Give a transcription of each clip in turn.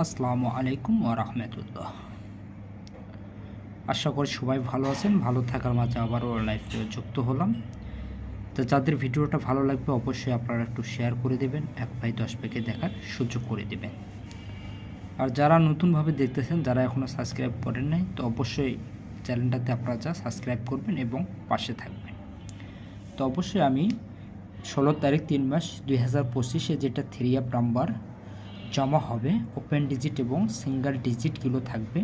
আসসালামু আলাইকুম ওয়া রাহমাতুল্লাহ। আশা করি সবাই ভালো আছেন। ভালো থাকার মাঝে আবারও লাইভে যুক্ত হলাম। তো যাদের ভিডিওটা ভালো লাগবে অবশ্যই আপনারা একটু শেয়ার করে দেবেন, 1 ভাই 10 ভাইকে দেখার সুযোগ করে দেবেন। আর যারা নতুনভাবে দেখতেছেন, যারা এখনও সাবস্ক্রাইব করেন নাই, তো অবশ্যই চ্যানেলটাতে আপনারা সাবস্ক্রাইব করবেন এবং পাশে থাকবেন। তো অবশ্যই আমি 16 তারিখ 3 মাস 2025-এ যেটা 3 অ্যাপ নাম্বার জমা হবে, ওপেন ডিজিট এবং সিঙ্গেল ডিজিটগুলো থাকবে।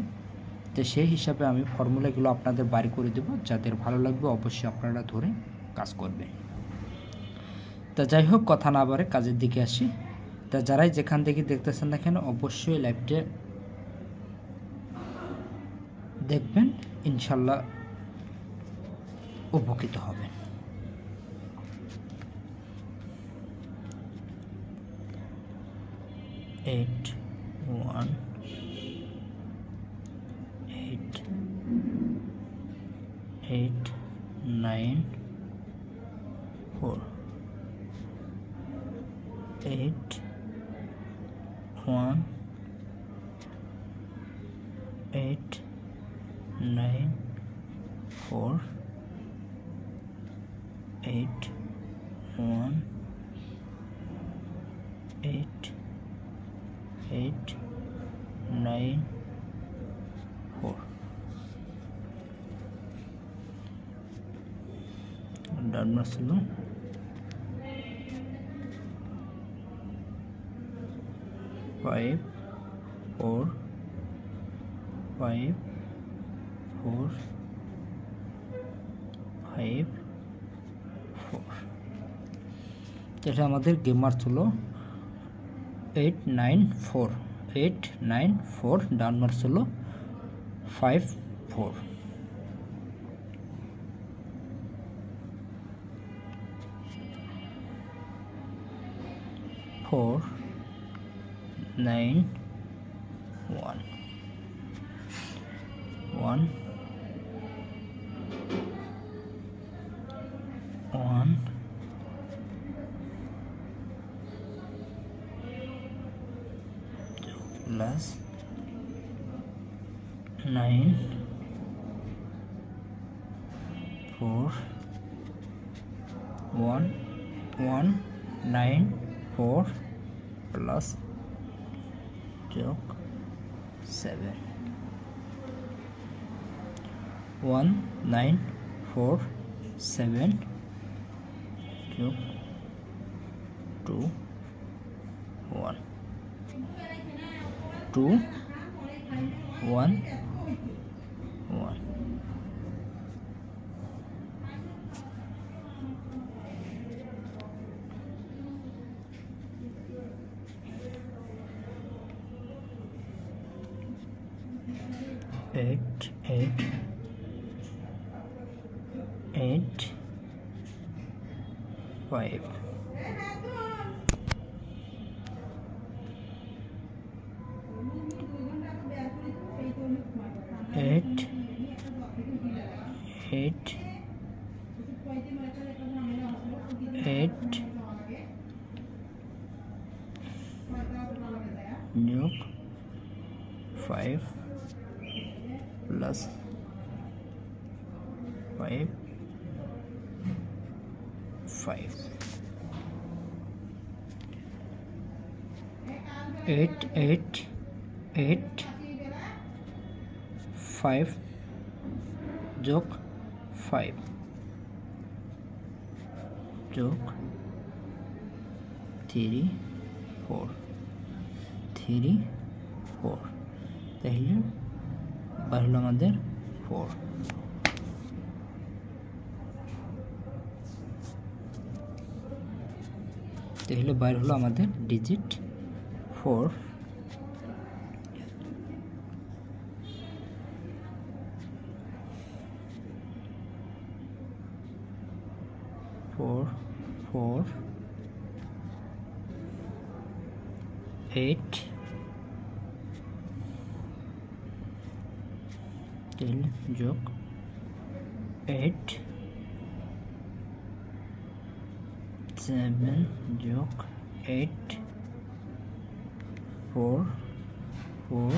তো সেই হিসাবে আমি ফর্মুলাগুলো আপনাদের বাইর করে দেব, যাদের ভালো লাগবে অবশ্যই আপনারা ধরে কাজ করবেন। তা যাই হোক, কথা না বাড়ে কাজের দিকে আসি। তা যারাই যেখান থেকে দেখতেছেন না কেন অবশ্যই লাইভটা দেখবেন, ইনশাল্লাহ উপকৃত হবেন। এইট 1 8 8 9 4 8 1 8 9 4 8 1 8 8 9 4 ডান মাসল 5 4 5 4 5 4। এটা আমাদের গেমার ছিল 8 9 4 8 9 4, ডান মার্চ হলো 5 4। फोर 9 1 1 1 प्लस 9 4 1 1 9 4 प्लस जोक 7 1 9 4 7 जोक 2 1 2 1 1। एट एट 5 8 8 8 जोक 5 प्लस 5 5 8 8 8 5 जोक 5 जोक 3 4 3 4, তাহলে বাড়লো আমাদের 4। তাহলে বাইর হলো আমাদের ডিজিট 4। 4 4 8 10 जोक 8 7 जोक 8 4 4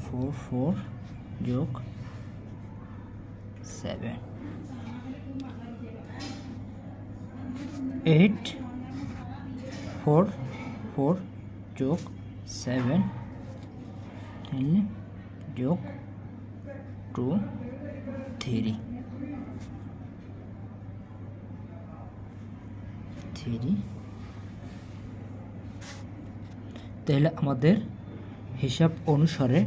4 4 যোগ 7 8 4 4 যোগ 7 যোগ 2 3 তাহলে আমাদের হিসাব অনুসারে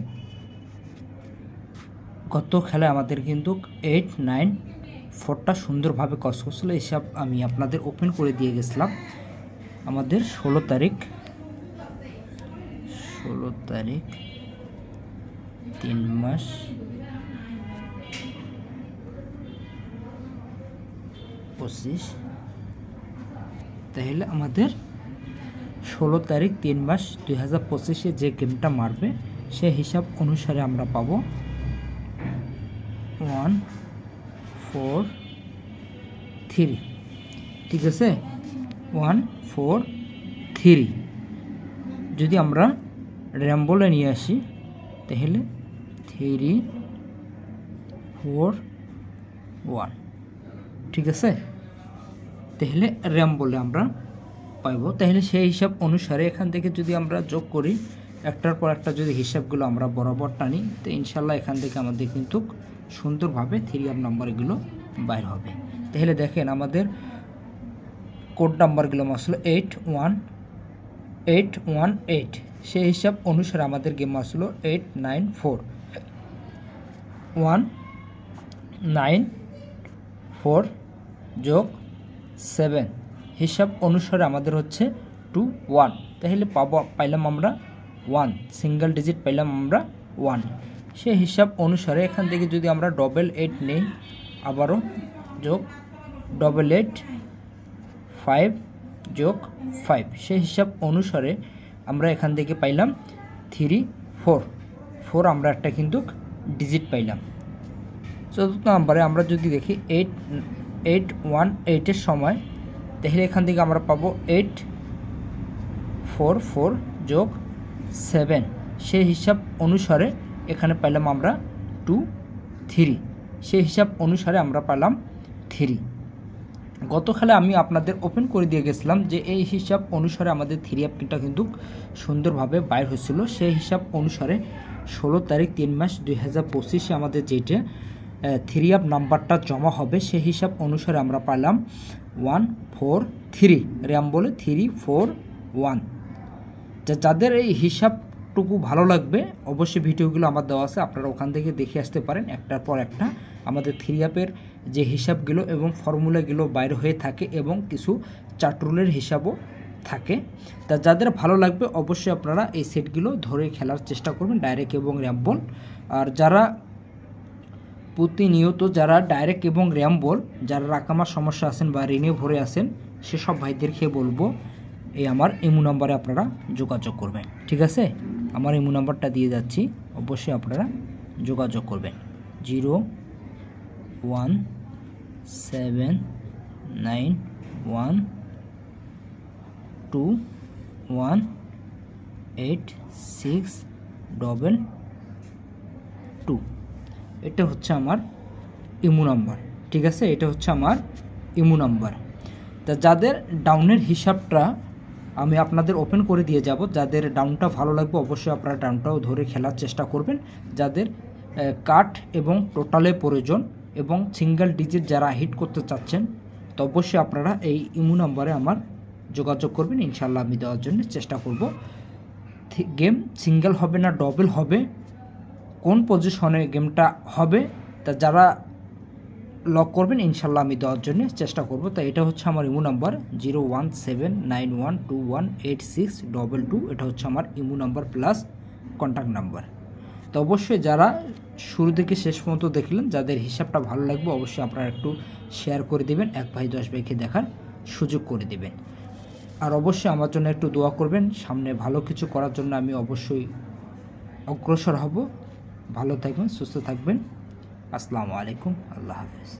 গত খেলায় আমাদের কিন্তু 8 9 4টা সুন্দরভাবে কস করছিল। হিসাব আমি আপনাদের ওপেন করে দিয়ে গেছিলাম। আমাদের 16 তারিখ 3 মাস 25। তাহলে আমাদের 16 তারিখ 3 মাস 2025-এ যে গেমটা মারবে সে হিসাব অনুসারে আমরা পাবো 1 4 3। ঠিক আছে, 1 4 3। যদি আমরা র্যাম্বলে নিয়ে আসি তাহলে 3 4 1। ঠিক আছে, তাহলে র্যাম্বলে আমরা পাইব। তাহলে সেই হিসাব অনুসারে এখান থেকে যদি আমরা যোগ করি একটার পর একটা যদি হিসাবগুলো আমরা বরাবর টানি তো ইনশাল্লাহ এখান থেকে আমাদের কিন্তু সুন্দরভাবে 3 আপ নাম্বারগুলো বাইর হবে। তাহলে দেখেন আমাদের কোড নাম্বারগুলো আসলো 81818। সেই হিসাব অনুসারে আমাদের গেম আসলো 894 194 যোগ 7। হিসাব অনুসারে আমাদের হচ্ছে 21। তাহলে পাইলাম আমরা 1, সিঙ্গেল ডিজিট পাইলাম আমরা 1। সেই হিসাব অনুসারে এখান থেকে যদি আমরা 888 নেই আবারও যোগ 888 5 যোগ 5। সেই হিসাব অনুসারে আমরা এখান থেকে পাইলাম 3 4 4। আমরা একটা কিন্তু ডিজিট পাইলাম। চতুর্থ নম্বরে আমরা যদি দেখি 818 সময় তাহলে এখান থেকে আমরা পাবো 844 যোগ 7। সেই হিসাব অনুসারে এখানে পাইলাম আমরা 2 3। সেই হিসাব অনুসারে আমরা পেলাম 3। গত খেলে আমি আপনাদের ওপেন করে দিয়ে গেছিলাম যে এই হিসাব অনুসারে আমাদের 3 আপটা কিন্তু সুন্দরভাবে বাইর হয়েছিল। সেই হিসাব অনুসারে 16 তারিখ 3 মাস 2025-এ আমাদের যেটা 3 আপ নাম্বারটা জমা হবে সেই হিসাব অনুসারে আমরা পেলাম 143। র্যাম বলে 341। যাদের এই হিসাবটুকু ভালো লাগবে অবশ্যই ভিডিওগুলো আমার দেওয়া আছে, আপনারা ওখান থেকে দেখে আসতে পারেন। একটার পর একটা আমাদের 3 আপের যে হিসাবগুলো এবং ফর্মুলাগুলো বাইরে হয়ে থাকে এবং কিছু চার্ট রুলের হিসাবও থাকে। তা যাদের ভালো লাগবে অবশ্যই আপনারা এই সেটগুলো ধরে খেলার চেষ্টা করবেন, ডাইরেক্ট এবং র্যাম বল। আর যারা প্রতিনিয়ত যারা ডাইরেক্ট এবং র্যাম বল যারা রাকামার সমস্যা আছেন বা ঋণে ভরে আছেন সেসব ভাইদেরকে বলবো এই আমার ইমো নাম্বারে আপনারা যোগাযোগ করবেন। ঠিক আছে, আমার ইমো নাম্বারটা দিয়ে যাচ্ছি, অবশ্যই আপনারা যোগাযোগ করবেন। 01791218622। এটা হচ্ছে আমার ইমো নাম্বার। ঠিক আছে, এটা হচ্ছে আমার ইমো নাম্বার। তা যাদের ডাউনের হিসাবটা আমি আপনাদের ওপেন করে দিয়ে যাব, যাদের ডাউনটা ভালো লাগবে অবশ্যই আপনারা ডাউনটাও ধরে খেলার চেষ্টা করবেন। যাদের কাট এবং টোটালে প্রয়োজন এবং সিঙ্গেল ডিজিট যারা হিট করতে চাচ্ছেন তো অবশ্যই আপনারা এই ইমো নাম্বারে আমার যোগাযোগ করবেন, ইনশাল্লাহ আমি দেওয়ার জন্য চেষ্টা করব। গেম সিঙ্গেল হবে না ডবল হবে, কোন পজিশনে গেমটা হবে তা যারা লক করবেন ইনশাল্লাহ আমি দেওয়ার জন্য চেষ্টা করব। তো এটা হচ্ছে আমার ইমো নাম্বার 01791218622। এটা হচ্ছে আমার imo number plus contact number. তো অবশ্যই যারা শুরু থেকে শেষ পর্যন্ত দেখলেন যাদের হিসাবটা ভালো লাগবে অবশ্যই আপনারা একটু শেয়ার করে দেবেন, 1 ভাই 10 ভাইকে দেখার সুযোগ করে দেবেন। আর অবশ্যই আমার জন্য একটু দোয়া করবেন, সামনে ভালো কিছু করার জন্য আমি অবশ্যই অগ্রসর হব। ভালো থাকবেন, সুস্থ থাকবেন। আসসালামু আলাইকুম, আল্লাহ হাফেজ।